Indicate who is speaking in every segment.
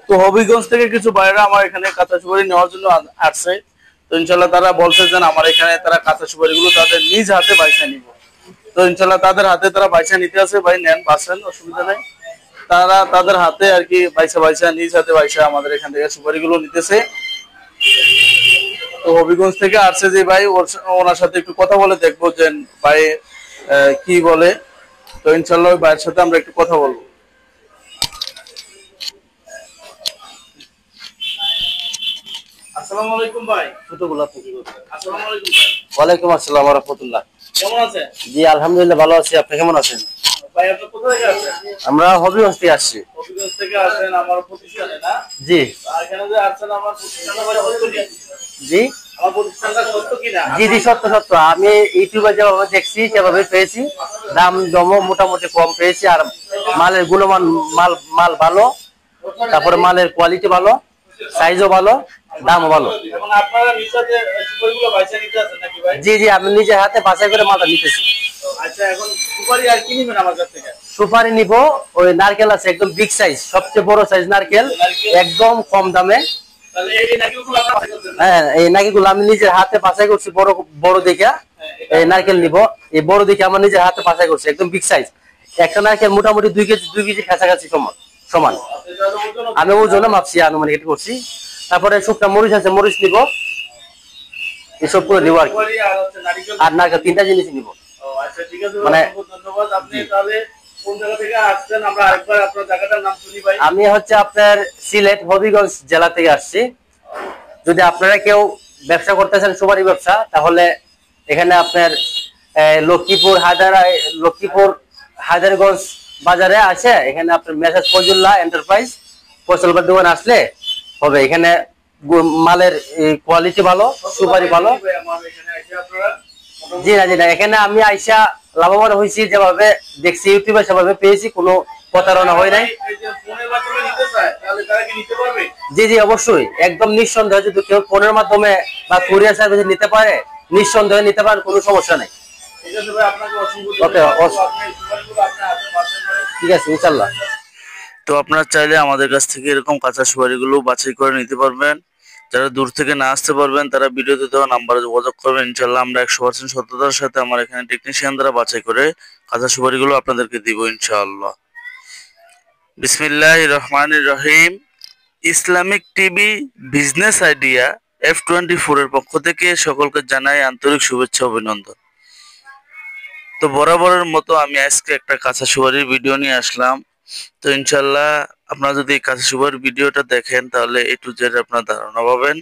Speaker 1: তো হবিগঞ্জ থেকে কিছু ভাইরা আমার এখানে কাঁচা সুপারি নেওয়ার জন্য আসছে। তো ইনশাল্লাহ তারা বলছে যে আমার এখানে তারা কাঁচা সুপারি গুলো তাদের নিজ হাতে বাইসা নিব। তো ইনশাল্লাহ তাদের হাতে তারা বাইসা নিতে আছে, ভাই নেন বাসেন, অসুবিধা নাই। তারা তাদের হাতে আর কি বাইসা বাইসা নিজ হাতে বাইসা আমাদের এখান থেকে সুপারি গুলো নিতেছে। তো হবিগঞ্জ থেকে আসছে যে ভাই, ওনার সাথে একটু কথা বলে দেখবো যে ভাই কি বলে। তো ইনশাল্লাহ ওই ভাইয়ের সাথে আমরা একটু কথা বলবো। আসসালামু আলাইকুম ভাই। আসসালামু আলাইকুম ভাই।
Speaker 2: ওয়ালাইকুম আসসালাম ওয়া রাহমাতুল্লাহ।
Speaker 1: কেমন আছেন?
Speaker 2: জি আলহামদুলিল্লাহ ভালো আছি, আপনি কেমন আছেন?
Speaker 1: ভাই আপনি কোথা থেকে আসছেন?
Speaker 2: আমরা হবিগঞ্জ থেকে আসছি।
Speaker 1: হবিগঞ্জ থেকে আসেন আমার প্রতিষ্ঠানে না?
Speaker 2: জি।
Speaker 1: এখানে যে আসছেন আমার প্রতিষ্ঠানটা ভাই সত্য কি?
Speaker 2: জি
Speaker 1: আমার প্রতিষ্ঠানটা সত্য কিনা?
Speaker 2: জি জি সত্য সত্য, আমি ইউটিউবে যেভাবে দেখছি সেভাবে পেয়েছি। দাম দমও মোটামুটি কম পেয়েছি, আর মালের গুণমান মাল মাল ভালো, তারপরে মালের কোয়ালিটি ভালো, সাইজও ভালো, দামও ভালো।
Speaker 1: এবং আপনারা নিচে সুপারিগুলো বাইসা নিতে আছেন নাকি ভাই?
Speaker 2: জি জি আমি নিজে হাতে বাছাই করে মালটা নিতেছি।
Speaker 1: আচ্ছা, এখন সুপারি আর কি নিবেন আমার কাছ থেকে?
Speaker 2: সুপারি নিব, ওই নারকেল আছে একদম বিগ সাইজ, সবচেয়ে বড় সাইজ নারকেল, একদম কম দামে।
Speaker 1: তাহলে এই নারকেলগুলো আপনারা বাছাই করছেন?
Speaker 2: হ্যাঁ এই নারকেলগুলো আমি নিজের হাতে বাছাই করছি, বড় বড় দেখে এই নারকেল নিব। এই বড় দেখে আমার নিজের হাতে বাছাই করছি, একদম বিগ সাইজ। একটা নারকেল মোটামুটি 2 কেজি কাছাকাছি সমান। আমি ওজনে মাপছি, আনুমানিক এটা করছি। তারপরে শুকনা মরিচ আছে, মরিচ নিব, এসব করে নিব আর কি। আর নারকেল 3টা জিনিস নিব।
Speaker 1: আচ্ছা ঠিক আছে, ধন্যবাদ। আপনি তাহলে কোন জায়গা থেকে আসছেন আমরা আরেকবার আপনার জায়গাটার নাম শুনি ভাই।
Speaker 2: আমি হচ্ছে আপনার সিলেট হবিগঞ্জ জেলা থেকে আসছি। যদি আপনারা কেউ ব্যবসা করতেছেন সুপারি ব্যবসা, তাহলে এখানে আপনার লক্ষ্মীপুর হায়দারগঞ্জ বাজারে আছে, এখানে আপনার মেসাজ ফজুল্লাহ এন্টারপ্রাইজ ফসলবাদ দোকান আসলে হবে। এখানে মালের কোয়ালিটি ভালো, সুপারি ভালো। জি না জি না, এখানে আমি আইসা লাভবান হয়েছি, যেভাবে দেখছি ইউটিউবে সেভাবে পেয়েছি, কোনো প্রতারণা হয় নাই। জি জি অবশ্যই, একদম নিঃসন্দেহে যদি কেউ ফোনের মাধ্যমে বা কুরিয়ার সার্ভিসে নিতে পারে, নিঃসন্দেহে নিতে পারেন, কোনো সমস্যা নেই। ঠিক আছে ইনশাল্লাহ।
Speaker 1: তো আপনারা চাইলে আমাদের কাছ থেকে এরকম কাঁচা সুপারিগুলো বাছাই করে নিতে পারবেন। যারা দূর থেকে না আসতে পারবেন তারা ভিডিওতে দেওয়া নাম্বারে যোগাযোগ করবেন। ইনশাল্লাহ আমরা 100% সততার সাথে আমার এখানে টেকনিশিয়ান দ্বারা বাছাই করে কাঁচা সুপারিগুলো আপনাদেরকে দিব ইনশাআল্লাহ। বিসমিল্লাহির রহমানির রহিম। Islamic TV business idea F24 এর পক্ষ থেকে সকলকে জানাই আন্তরিক শুভেচ্ছা অভিনন্দন। তো বরাবরের মতো আমি আজকে একটা কাঁচা সুপারির ভিডিও নিয়ে আসলাম। তো ইনশাল্লাহ আপনারা যদি কাঁচা সুপারির ভিডিওটা দেখেন তাহলে A to Z আপনারা ধারণা পাবেন।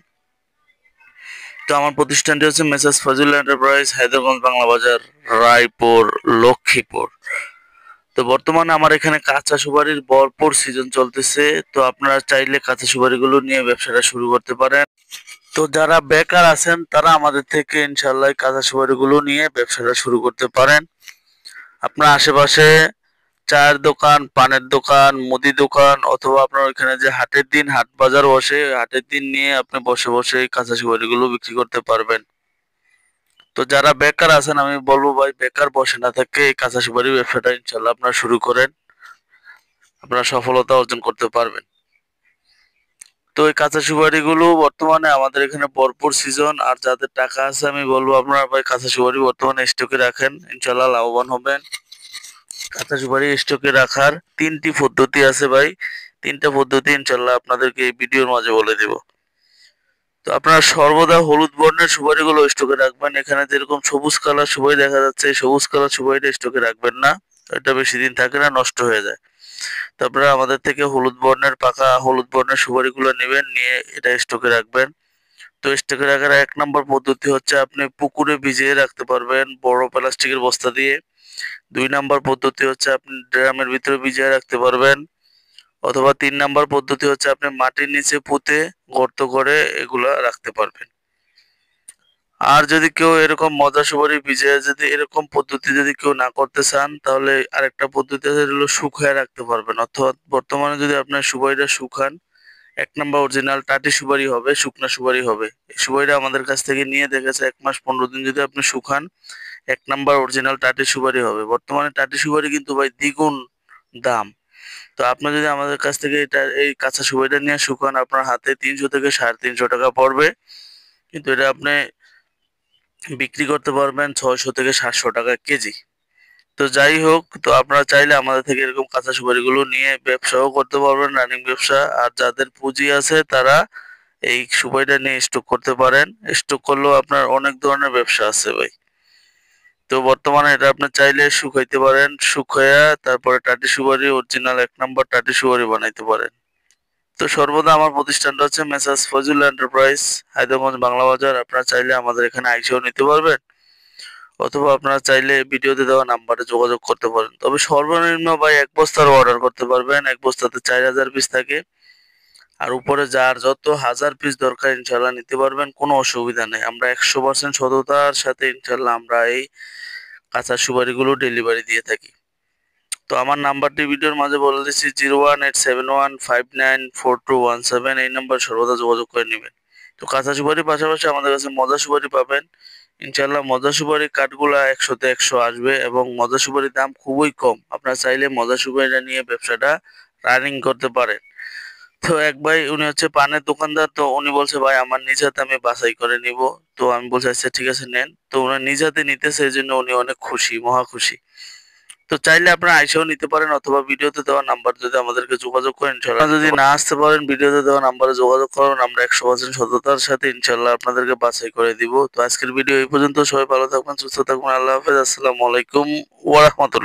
Speaker 1: তো আমার প্রতিষ্ঠানটি হচ্ছে মেসাজ ফজুল্লাহ এন্টারপ্রাইজ, হায়দ্রাবাদ বাংলা বাজার, রায়পুর, লক্ষ্মীপুর। তো বর্তমানে আমার এখানে কাঁচা সুপারির ভরপুর সিজন চলতেছে। তো আপনারা চাইলে কাঁচা সুপারিগুলো নিয়ে ব্যবসাটা শুরু করতে পারেন। তো যারা বেকার আছেন তারা আমাদের থেকে ইনশাল্লাহ কাঁচা সুপারিগুলো নিয়ে ব্যবসাটা শুরু করতে পারেন। আপনার আশেপাশে চায়ের দোকান, পানের দোকান, মুদি দোকান, অথবা আপনার ওইখানে যে হাটের দিন হাট বাজার বসে, হাটের দিন নিয়ে আপনি বসে বসে এই কাঁচা সুপারিগুলো বিক্রি করতে পারবেন। তো যারা বেকার আছেন আমি বলবো ভাই, বেকার বসে না থেকে এই কাঁচা সুপারি ব্যবসাটা ইনশাল্লাহ আপনারা শুরু করেন, আপনারা সফলতা অর্জন করতে পারবেন। তো এই কাঁচা সুপারিগুলো বর্তমানে আমাদের এখানে ভরপুর সিজন। আর যাদের টাকা আছে আমি বলবো আপনারা ভাই কাঁচা সুপারি বর্তমানে স্টকে রাখেন, ইনশাল্লাহ লাভবান হবেন। কাঁচা সুপারি স্টকে রাখার 3টি পদ্ধতি আছে ভাই, 3টা পদ্ধতি ইনশাল্লাহ আপনাদেরকে এই ভিডিওর মাঝে বলে দিব। তো আপনারা সর্বদা হলুদ বর্ণের সুপারিগুলো স্টকে রাখবেন। এখানে যেরকম সবুজ কালার সুপারি দেখা যাচ্ছে, এই সবুজ কালার সুপারিটা স্টকে রাখবেন না, এটা বেশি দিন থাকে না, নষ্ট হয়ে যায়। তো আপনারা আমাদের থেকে হলুদ বর্ণের পাকা হলুদ বর্ণের সুপারিগুলো নেবেন, নিয়ে এটা স্টকে রাখবেন। তো স্টকে রাখার 1 নম্বর পদ্ধতি হচ্ছে আপনি পুকুরে ভিজিয়ে রাখতে পারবেন বড় প্লাস্টিকের বস্তা দিয়ে। 2 নম্বর পদ্ধতি হচ্ছে আপনি ড্রামের ভিতরে ভিজিয়ে রাখতে পারবেন, অথবা 3 নম্বর পদ্ধতি হচ্ছে আপনি মাটির নিচে পুঁতে গর্ত করে এগুলা রাখতে পারবেন। আর যদি কেউ এরকম মজা সুপারি ভিজিয়ে যদি এরকম পদ্ধতি যদি কেউ না করতে চান, তাহলে আরেকটা পদ্ধতি আছে, হলো শুকায় রাখতে পারবেন। অর্থাৎ বর্তমানে যদি আপনার সুপারিটা শুকান, 1 নম্বর অরিজিনাল টাটি সুপারি হবে, শুকনা সুপারি হবে। এই সুপারিটা আমাদের কাছ থেকে নিয়ে দেখেছে 1 মাস 15 দিন যদি আপনি শুকান, 1 নম্বর অরিজিনাল টাটি সুপারি হবে। বর্তমানে টাটি সুপারি কিন্তু ভাই দ্বিগুণ দাম। তো আপনি যদি আমাদের কাছ থেকে এই কাঁচা সুপারিটা নিয়ে শুকান, আপনার হাতে 300 থেকে 350 টাকা পড়বে, কিন্তু এটা আপনি বিক্রি করতে পারবেন 600 থেকে 700 টাকা কেজি। তো যাই হোক, তো আপনারা চাইলে আমাদের থেকে এরকম কাঁচা সুপারিগুলো নিয়ে ব্যবসাও করতে পারবেন, রানিং ব্যবসা। আর যাদের পুঁজি আছে তারা এই সুপারিটা নিয়ে স্টক করতে পারেন। স্টক করলেও আপনার অনেক ধরনের ব্যবসা আছে ভাই। তো বর্তমানে এটা আপনি চাইলে শুকাইতে পারেন, শুকাইয়া তারপরে টাটি সুপারি, অরিজিনাল 1 নম্বর টাটি সুপারি বানাইতে পারেন। তো সর্বদা আমার প্রতিষ্ঠানটা হচ্ছে মেসার্স ফজল এন্টারপ্রাইজ, হায়দ্রাবাদ বাংলা বাজার। আপনারা চাইলে আমাদের এখানে আইসেও নিতে পারবেন, অথবা আপনারা চাইলে ভিডিওতে দেওয়া নাম্বারে যোগাযোগ করতে পারেন। তবে সর্বনিম্ন ভাই 1 বস্তার অর্ডার করতে পারবেন। 1 বস্তাতে 4000 পিস থাকে, আর উপরে যার যত 1000 পিস দরকার ইনশাল্লাহ নিতে পারবেন, কোনো অসুবিধা নেই। আমরা 100% সততার সাথে ইনশাল্লাহ আমরা এই কাঁচা সুপারিগুলো ডেলিভারি দিয়ে থাকি। তো আমার নাম্বারটি ভিডিওর মাঝে বলে দিচ্ছি, 01871594217। এই নাম্বার সর্বদা যোগাযোগ করে নেবেন। তো কাঁচা সুপারির পাশাপাশি আমাদের কাছে মজা সুপারি পাবেন ইনশাল্লাহ। মজা সুপারি কাঠগুলা 100-তে 100 আসবে, এবং মজা সুপারির দাম খুবই কম। আপনারা চাইলে মজা সুপারিটা নিয়ে ব্যবসাটা রানিং করতে পারেন। তো এক ভাই, উনি হচ্ছে পানের দোকানদার, তো উনি বলছে ভাই আমার নিজ হাতে আমি বাছাই করে নিব। তো আমি বলছি আচ্ছা ঠিক আছে নেন। তো উনি নিজ হাতে নিতেছে, এই জন্য উনি অনেক খুশি, মহা খুশি। তো চাইলে আপনারা আইসাও নিতে পারেন, অথবা ভিডিওতে দেওয়া নাম্বার যদি আমাদেরকে যোগাযোগ করেন ইনশাল্লাহ। যদি না আসতে পারেন, ভিডিওতে দেওয়া নাম্বারে যোগাযোগ করুন, আমরা 100% সততার সাথে ইনশাল্লাহ আপনাদেরকে বাছাই করে দিব। তো আজকের ভিডিও এই পর্যন্ত। সবাই ভালো থাকবেন, সুস্থ থাকবেন। আল্লাহ হাফেজ। আসসালামু আলাইকুম ওয়া রাহমাতুল্লাহ।